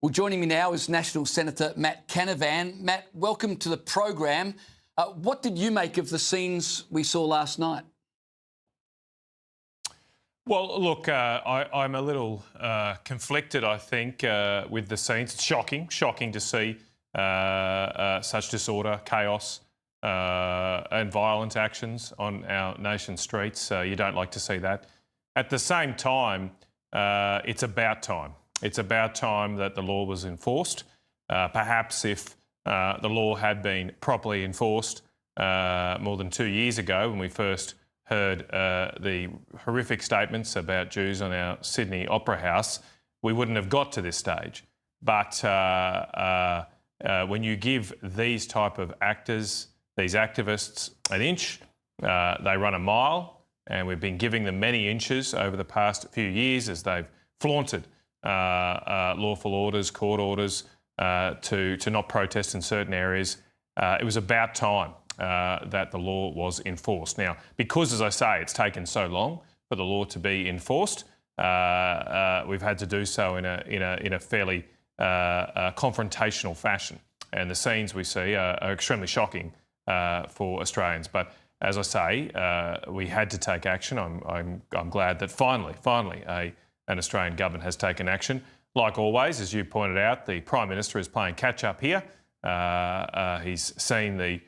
Well, joining me now is National Senator Matt Canavan. Matt, welcome to the program. What did you make of the scenes we saw last night? Well, look, I'm a little conflicted, I think, with the scenes. It's shocking to see such disorder, chaos and violent actions on our nation's streets. You don't like to see that. At the same time, it's about time. It's about time that the law was enforced. Perhaps if the law had been properly enforced more than 2 years ago when we first heard the horrific statements about Jews on our Sydney Opera House, we wouldn't have got to this stage. But when you give these type of actors, these activists, an inch, they run a mile, and we've been giving them many inches over the past few years as they've flaunted lawful orders, court orders to not protest in certain areas. It was about time that the law was enforced. Now, because, as I say, it's taken so long for the law to be enforced, we've had to do so in a fairly confrontational fashion, and the scenes we see are extremely shocking for Australians. But as I say, we had to take action. I'm glad that finally, an Australian government has taken action. Like always, as you pointed out, the Prime Minister is playing catch-up here. He's seen the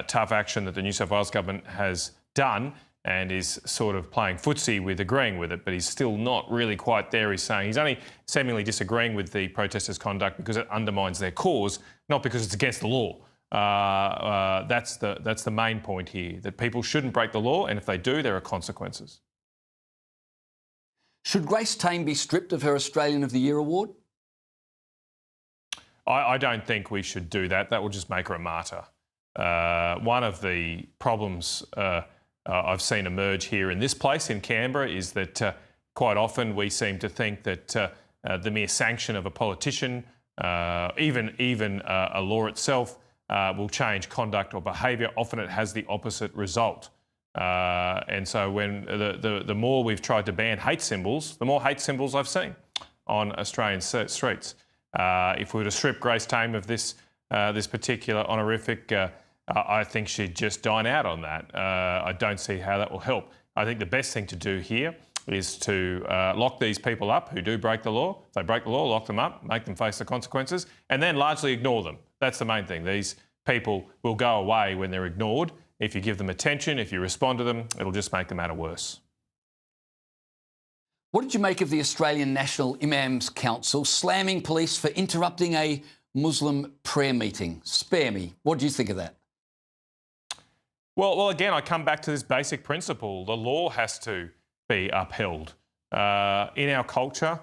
tough action that the New South Wales government has done and is sort of playing footsie with agreeing with it, but he's still not really quite there. He's saying he's only seemingly disagreeing with the protesters' conduct because it undermines their cause, not because it's against the law. That's the main point here, that people shouldn't break the law, and if they do, there are consequences. Should Grace Tame be stripped of her Australian of the Year award? I don't think we should do that. That will just make her a martyr. One of the problems I've seen emerge here in this place in Canberra is that quite often we seem to think that the mere sanction of a politician, even a law itself, will change conduct or behaviour. Often it has the opposite result. And so when the more we've tried to ban hate symbols, the more hate symbols I've seen on Australian streets. If we were to strip Grace Tame of this particular honorific, I think she'd just dine out on that. I don't see how that will help. I think the best thing to do here is to lock these people up who do break the law. If they break the law, lock them up, make them face the consequences, and then largely ignore them. That's the main thing. These people will go away when they're ignored. If you give them attention, if you respond to them, it'll just make the matter worse. What did you make of the Australian National Imams Council slamming police for interrupting a Muslim prayer meeting? Spare me. What do you think of that? Well, again, I come back to this basic principle. The law has to be upheld. In our culture,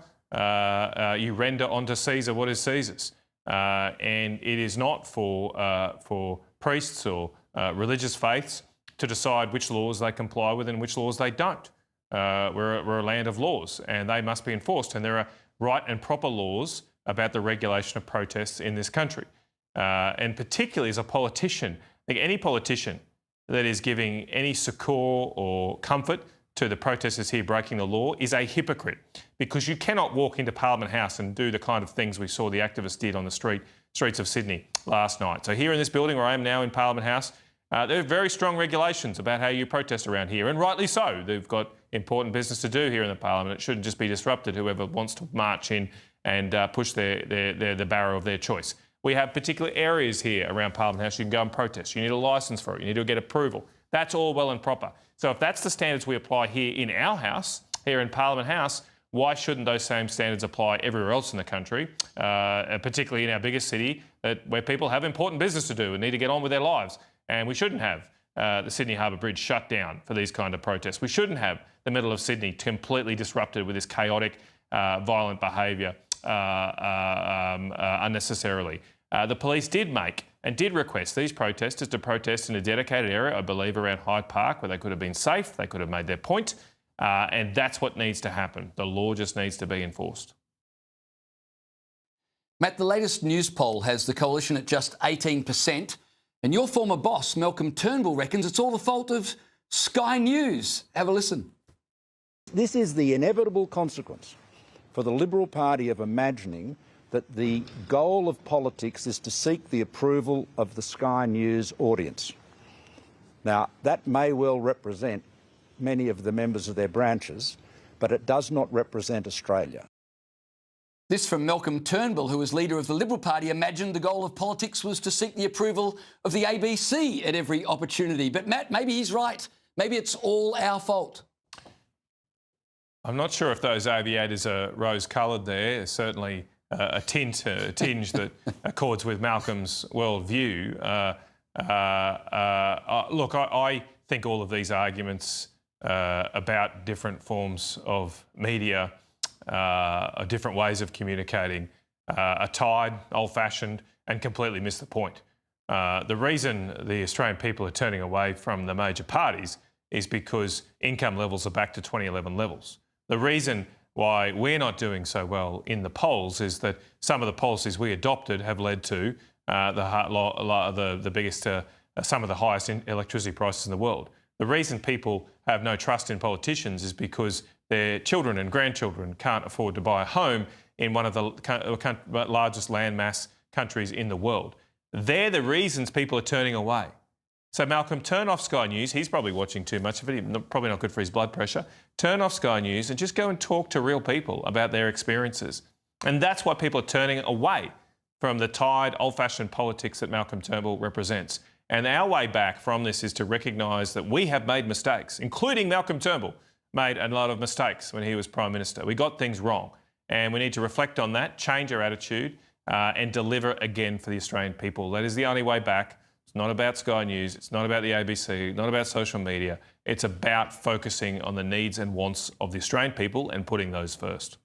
you render unto Caesar what is Caesar's. And it is not for priests or religious faiths to decide which laws they comply with and which laws they don't. We're a land of laws, and they must be enforced. And there are right and proper laws about the regulation of protests in this country. And particularly as a politician, I think any politician that is giving any succour or comfort to the protesters here breaking the law is a hypocrite, because you cannot walk into Parliament House and do the kind of things we saw the activists did on the streets of Sydney last night. So here in this building where I am now in Parliament House, there are very strong regulations about how you protest around here, and rightly so. They've got important business to do here in the Parliament. It shouldn't just be disrupted, whoever wants to march in and push the barrow of their choice. We have particular areas here around Parliament House you can go and protest. You need a licence for it. You need to get approval. That's all well and proper. So if that's the standards we apply here in our house, here in Parliament House, why shouldn't those same standards apply everywhere else in the country, particularly in our biggest city, where people have important business to do and need to get on with their lives? And we shouldn't have the Sydney Harbour Bridge shut down for these kind of protests. We shouldn't have the middle of Sydney completely disrupted with this chaotic, violent behaviour unnecessarily. The police did make and did request these protesters to protest in a dedicated area, I believe around Hyde Park, where they could have been safe, they could have made their point, and that's what needs to happen. The law just needs to be enforced. Matt, the latest news poll has the coalition at just 18%, and your former boss, Malcolm Turnbull, reckons it's all the fault of Sky News. Have a listen. This is the inevitable consequence for the Liberal Party of imagining that the goal of politics is to seek the approval of the Sky News audience. Now, that may well represent many of the members of their branches, but it does not represent Australia. This from Malcolm Turnbull, who as leader of the Liberal Party imagined the goal of politics was to seek the approval of the ABC at every opportunity. But Matt, maybe he's right. Maybe it's all our fault. I'm not sure if those aviators are rose-coloured there. There's certainly a tinge that accords with Malcolm's worldview. Look, I think all of these arguments about different forms of media, different ways of communicating, are tired, old-fashioned, and completely miss the point. The reason the Australian people are turning away from the major parties is because income levels are back to 2011 levels. The reason why we're not doing so well in the polls is that some of the policies we adopted have led to the biggest, some of the highest electricity prices in the world. The reason people have no trust in politicians is because their children and grandchildren can't afford to buy a home in one of the largest landmass countries in the world. They're the reasons people are turning away. So Malcolm, turn off Sky News. He's probably watching too much of it, probably not good for his blood pressure. Turn off Sky News and just go and talk to real people about their experiences. And that's why people are turning away from the tired, old-fashioned politics that Malcolm Turnbull represents. And our way back from this is to recognise that we have made mistakes, including Malcolm Turnbull made a lot of mistakes when he was Prime Minister. We got things wrong. And we need to reflect on that, change our attitude, and deliver again for the Australian people. That is the only way back. It's not about Sky News. It's not about the ABC, not about social media. It's about focusing on the needs and wants of the Australian people and putting those first.